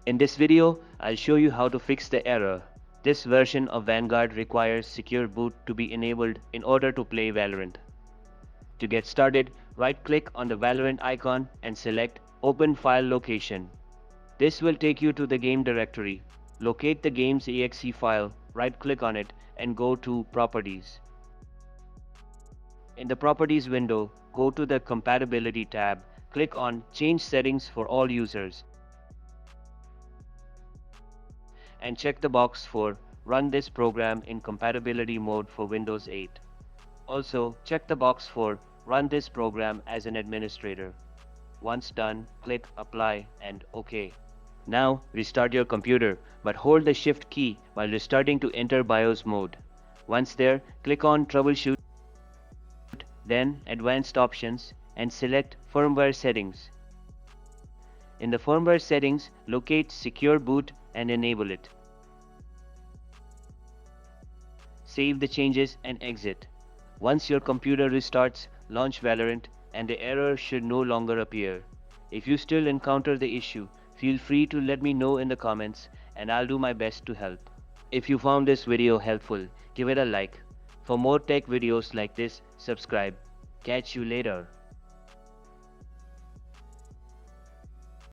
In this video, I'll show you how to fix the error. This version of Vanguard requires secure boot to be enabled in order to play Valorant. To get started, right-click on the Valorant icon and select Open File Location. This will take you to the game directory. Locate the game's exe file, right-click on it, and go to Properties. In the Properties window, go to the Compatibility tab, click on Change Settings for all users, and check the box for Run this program in compatibility mode for Windows 8. Also, check the box for Run this program as an administrator. Once done, click Apply and OK. Now, restart your computer, but hold the Shift key while restarting to enter BIOS mode. Once there, click on Troubleshoot, then Advanced Options, and select Firmware Settings. In the Firmware Settings, locate Secure Boot and enable it. Save the changes and exit. Once your computer restarts, launch Valorant and the error should no longer appear. If you still encounter the issue, feel free to let me know in the comments and I'll do my best to help. If you found this video helpful, give it a like. For more tech videos like this, subscribe. Catch you later.